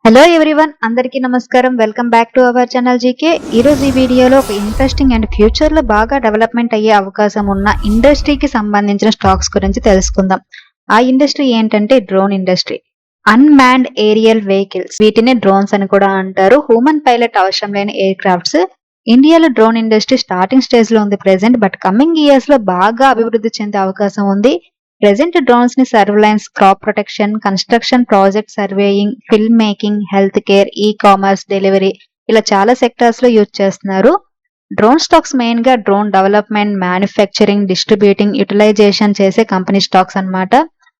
Hello everyone, అందరికీ నమస్కారం. Welcome back to our channel GK. ఈరోజు ఈ వీడియోలో ఒక ఇంట్రెస్టింగ్ అండ్ ఫ్యూచర్లో బాగా డెవలప్మెంట్ అయ్యే అవకాశం ఉన్న ఇండస్ట్రీకి సంబంధించిన స్టాక్స్ గురించి తెలుసుకుందాం. ఆ ఇండస్ట్రీ ఏంటంటే drone industry. Unmanned aerial vehicles, వీటిని డ్రోన్స్ అని కూడా అంటారు. హ్యూమన్ పైలట్ అవసరం లేని ఎయిర్ క్రాఫ్ట్స్. ఇండియాలో డ్రోన్ ఇండస్ట్రీ స్టార్టింగ్ స్టేజ్ లో ఉంది ప్రెసెంట్, బట్ కమింగ్ ఇయర్స్ లో బాగా అభివృద్ధి చెందే అవకాశం ఉంది. ప్రెజెంట్ డ్రోన్స్ ని surveillance, crop protection, construction project surveying, film making, health care, e commerce, delivery ఇలా చాలా సెక్టార్స్ లో యూజ్ చేస్తున్నారు. డ్రోన్ స్టాక్స్ మెయిన్ గా drone development, manufacturing, distributing, utilisation చేసే కంపెనీ స్టాక్స్ అన్నమాట.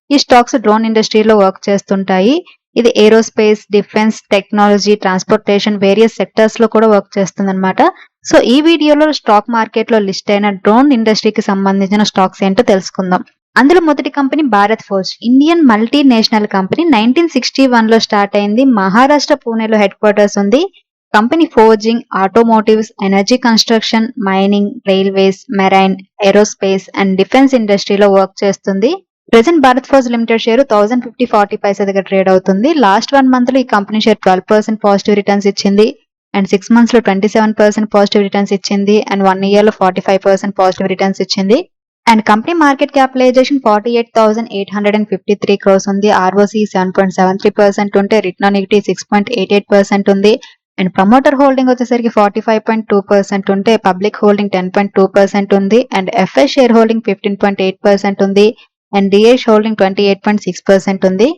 ఈ స్టాక్స్ డ్రోన్ ఇండస్ట్రీలో వర్క్ చేస్తుంటాయి. ఇది aerospace, defence, technology, transportation various sectors లో కూడా వర్క్ చేస్తుంది అనమాట. సో ఈ వీడియోలో స్టాక్ మార్కెట్ లో లిస్ట్ అయిన డ్రోన్ ఇండస్ట్రీకి సంబంధించిన స్టాక్స్ ఏంటో తెలుసుకుందాం. అందులో మొదటి company Bharat forge, Indian multinational company. 1961 లో స్టార్ట్ అయింది. మహారాష్ట్ర పూణేలో హెడ్ క్వార్టర్స్ ఉంది. Company forging, automotives, energy construction, mining, railways, marine, aerospace and defence ఇండస్ట్రీలో వర్క్ చేస్తుంది. Present Bharat forge limited share 1050 పైసా దగ్గర ట్రేడ్ అవుతుంది. లాస్ట్ 1 మంత్ లో ఈ కంపెనీ షేర్ 12% పాజిటివ్ రిటర్న్స్ ఇచ్చింది అండ్ 6 మంత్స్ లో 27% పాజిటివ్ రిటర్న్స్ ఇచ్చింది అండ్ 1 ఇయర్ లో 45% పాజిటివ్ రిటర్న్స్ ఇచ్చింది. And company market capitalisation 48,853 crores ఉంది. ROCE 7.73% ఉంటే రిటర్న్ ఆన్ ఈక్విటీ 6.88% ఉంది. అండ్ ప్రమోటర్ హోల్డింగ్ వచ్చేసరికి 45.2% ఉంటే పబ్లిక్ హోల్డింగ్ 10.2% ఉంది. అండ్ ఎఫ్ఐ షేర్ హోల్డింగ్ 15.8% ఉంది. అండ్ డిఐ హోల్డింగ్ 28.6% ఉంది.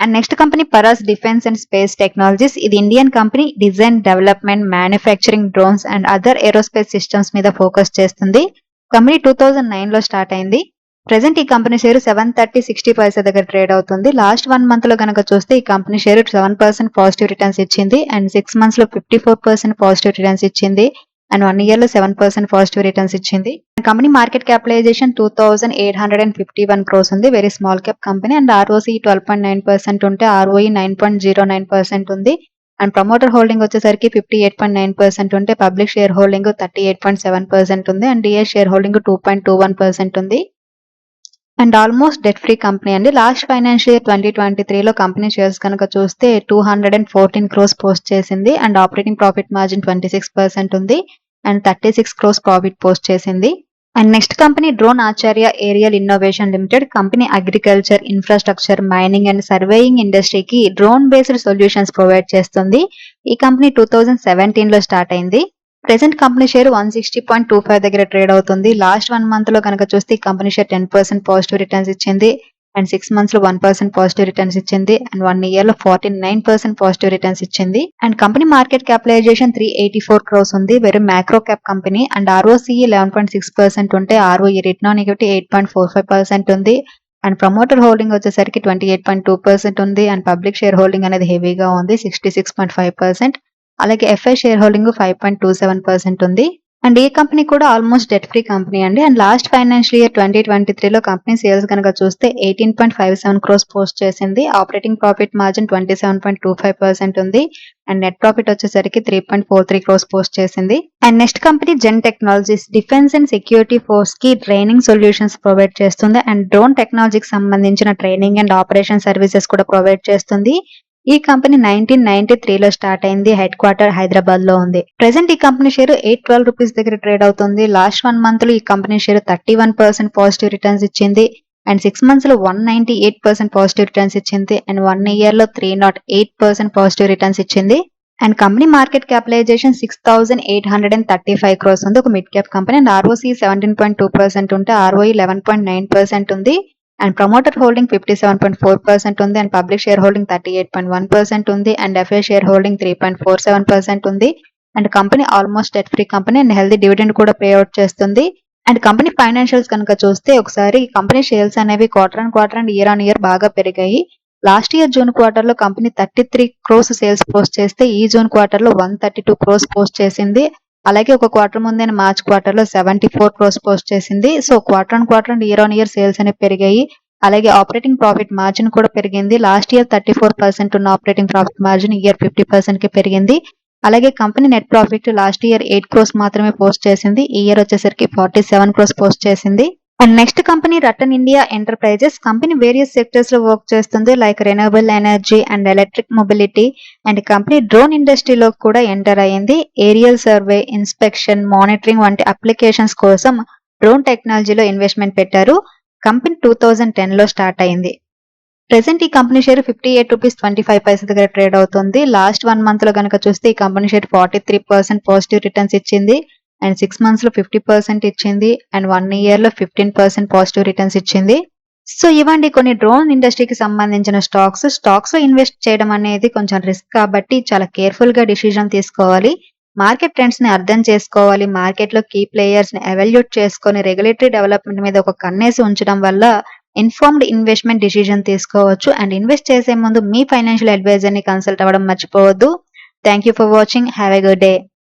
And next company Paras defence and space technologies. ఇది Indian company. Design, development, manufacturing drones and other aerospace systems మీద focus చేస్తుంది. Company 2009 లో start అయింది. ప్రెసెంట్ ఈ కంపెనీ షేర్ 730.60 పైసా దగ్గర ట్రేడ్ అవుతుంది. లాస్ట్ 1 మంత్ లో కనుక చూస్తే ఈ కంపెనీ షేర్ 7% పాజిటివ్ రిటర్న్స్ ఇచ్చింది అండ్ 6 మంత్స్ లో 54% పాజిటివ్ రిటర్న్స్ ఇచ్చింది అండ్ 1 ఇయర్ లో 7% పాజిటివ్ రిటర్న్స్ ఇచ్చింది. కంపెనీ మార్కెట్ క్యాపిటలైజేషన్ 2,851 crores ఉంది. Very small cap company. And ROCE 12.9% ఉంటే ROE 9.09% ఉంది. అండ్ ప్రమోటర్ హోల్డింగ్ వచ్చేసరికి 58.9% ఉంటే పబ్లిక్ షేర్ హోల్డింగ్ 38.7% ఉంది అండ్ డిఐ షేర్ హోల్డింగ్ 2.21% ఉంది. And almost debt free company అండి. లాస్ట్ ఫైనాన్షియల్ ఇయర్ 2023లో కంపెనీ షేర్స్ కనుక చూస్తే 214 crores పోస్ట్ చేసింది అండ్ ఆపరేటింగ్ ప్రాఫిట్ మార్జిన్ 26% ఉంది అండ్ 36 crores ప్రాఫిట్ పోస్ట్ చేసింది. And next company drone Acharya aerial innovation limited. Company agriculture, infrastructure, mining and surveying ఇండస్ట్రీకి drone based solutions provide చేస్తుంది. ఈ company 2017 లో స్టార్ట్ అయింది. ప్రెసెంట్ కంపెనీ షేర్ 160.25 దగ్గర trade అవుతుంది. Last 1 month లో కనుక చూస్తే ఈ కంపెనీ షేర్ 10% పాజిటివ్ రిటర్న్స్ ఇచ్చింది అండ్ 6 మంత్స్ లో 1% పాజిటివ్ రిటర్న్స్ ఇచ్చింది అండ్ 1 ఇయర్ లో 49% పాజిటివ్ రిటర్న్స్ ఇచ్చింది. And company market capitalisation 384 crores ఉంది. Very macro cap company. And ROCE 11.6% ఉంటే ROE రిటర్న్ ఆన్ ఈక్విటీ 8.45% ఉంది. అండ్ ప్రమోటర్ హోల్డింగ్ వచ్చేసరికి 28.2% ఉంది అండ్ పబ్లిక్ షేర్ హోల్డింగ్ అనేది హెవీగా ఉంది, 66.5%. అలాగే ఎఫ్ఐ షేర్ హోల్డింగ్ 5.27% ఉంది. అండ్ ఈ కంపెనీ కూడా ఆల్మోస్ట్ డెట్ ఫ్రీ కంపెనీ అండి. అండ్ లాస్ట్ ఫైనాన్షియల్ ఇయర్ 2023లో కంపెనీ సేల్స్ కనుక చూస్తే 18.57 crores పోస్ట్ చేసింది. ఆపరేటింగ్ ప్రాఫిట్ మార్జిన్ 27.25% ఉంది అండ్ నెట్ ప్రాఫిట్ వచ్చేసరికి 3.43 crores పోస్ట్ చేసింది. And next company Zen technologies. Defence and security force కి ట్రైనింగ్ సొల్యూషన్స్ ప్రొవైడ్ చేస్తుంది అండ్ డ్రోన్ టెక్నాలజీకి సంబంధించిన ట్రైనింగ్ అండ్ ఆపరేషన్ సర్వీసెస్ కూడా ప్రొవైడ్ చేస్తుంది. ఈ కంపెనీ 1993లో స్టార్ట్ అయింది. హెడ్ క్వార్టర్ హైదరాబాద్ లో ఉంది. ప్రెసెంట్ ఈ కంపెనీ షేర్ 812 రూపీస్ దగ్గర ట్రేడ్ అవుతుంది. లాస్ట్ 1 మంత్ లో ఈ కంపెనీ షేర్ 31% పాజిటివ్ రిటర్న్స్ ఇచ్చింది అండ్ 6 మంత్స్ లో 198% పాజిటివ్ రిటర్న్స్ ఇచ్చింది అండ్ 1 ఇయర్ లో 308% పాజిటివ్ రిటర్న్స్ ఇచ్చింది. And company market capitalisation 6,835 crores ఉంది. ఒక mid cap company. And ROCE 17.2% ఉంటే ROE 11.9% ఉంది. అండ్ ప్రమోటర్ హోల్డింగ్ 57.4% ఉంది అండ్ పబ్లిక్ షేర్ హోల్డింగ్ 38.1% ఉంది అండ్ ఎఫ్ఐ షేర్ హోల్డింగ్ 3.47% ఉంది. And company almost debt free company and healthy dividend కూడా pay out చేస్తుంది. And company financials కనుక చూస్తే ఒకసారి కంపెనీ షేర్స్ అనేవి quarter and year on year బాగా పెరిగాయి. లాస్ట్ ఇయర్ జూన్ క్వార్టర్ లో కంపెనీ 33 crores సేల్స్ పోస్ట్ చేస్తే ఈ జూన్ క్వార్టర్ లో 132 crores పోస్ట్ చేసింది. అలాగే ఒక క్వార్టర్ ముందైన మార్చ్ క్వార్టర్ లో 74 crores పోస్ట్ చేసింది. So quarter and year on year sales అనేవి పెరిగాయి. అలాగే ఆపరేటింగ్ ప్రాఫిట్ మార్జిన్ కూడా పెరిగింది. లాస్ట్ ఇయర్ 34% ఉన్న ఆపరేటింగ్ ప్రాఫిట్ మార్జిన్ ఇయర్ 50% కి పెరిగింది. అలాగే company net profit last year 8 crores మాత్రమే పోస్ట్ చేసింది. ఈ ఇయర్ వచ్చేసరికి 47 crores పోస్ట్ చేసింది. And next company Rattan India Enterprises. Company various sectors లో వర్క్ చేస్తుంది, like renewable energy and electric mobility. And company drone ఇండస్ట్రీలో కూడా ఎంటర్ అయ్యింది. ఏరియల్ సర్వే, ఇన్స్పెక్షన్, మానిటరింగ్ వంటి అప్లికేషన్స్ కోసం డ్రోన్ టెక్నాలజీలో ఇన్వెస్ట్మెంట్ పెట్టారు. కంపెనీ 2010 లో స్టార్ట్ అయింది. ప్రెసెంట్ ఈ కంపెనీ షేర్ ₹58.25 దగ్గర ట్రేడ్ అవుతుంది. లాస్ట్ 1 మంత్ లో కనుక చూస్తే ఈ కంపెనీ షేర్ 43% పాజిటివ్ రిటర్న్స్ ఇచ్చింది. అండ్ 6 మంత్స్ లో 50% ఇచ్చింది. అండ్ 1 ఇయర్ లో 15% పాజిటివ్ రిటర్న్స్ ఇచ్చింది. సో ఇవ్వండి కొన్ని డ్రోన్ ఇండస్ట్రీకి సంబంధించిన స్టాక్స్ లో ఇన్వెస్ట్ చేయడం అనేది కొంచెం రిస్క్ కాబట్టి చాలా కేర్ఫుల్ గా డిసిజన్ తీసుకోవాలి. మార్కెట్ ట్రెండ్స్ ని అర్థం చేసుకోవాలి. మార్కెట్ లో కీ ప్లేయర్స్ ని ఎవాల్యుయేట్ చేసుకొని రెగ్యులేటరీ డెవలప్మెంట్ మీద ఒక కన్నేసి ఉంచడం వల్ల ఇన్ఫార్మ్డ్ ఇన్వెస్ట్మెంట్ డిసిజన్ తీసుకోవచ్చు. అండ్ ఇన్వెస్ట్ చేసే ముందు మీ ఫైనాన్షియల్ అడ్వైజర్ ని కన్సల్ట్ అవ్వడం మర్చిపోవద్దు. Thank you for watching. Have a good day.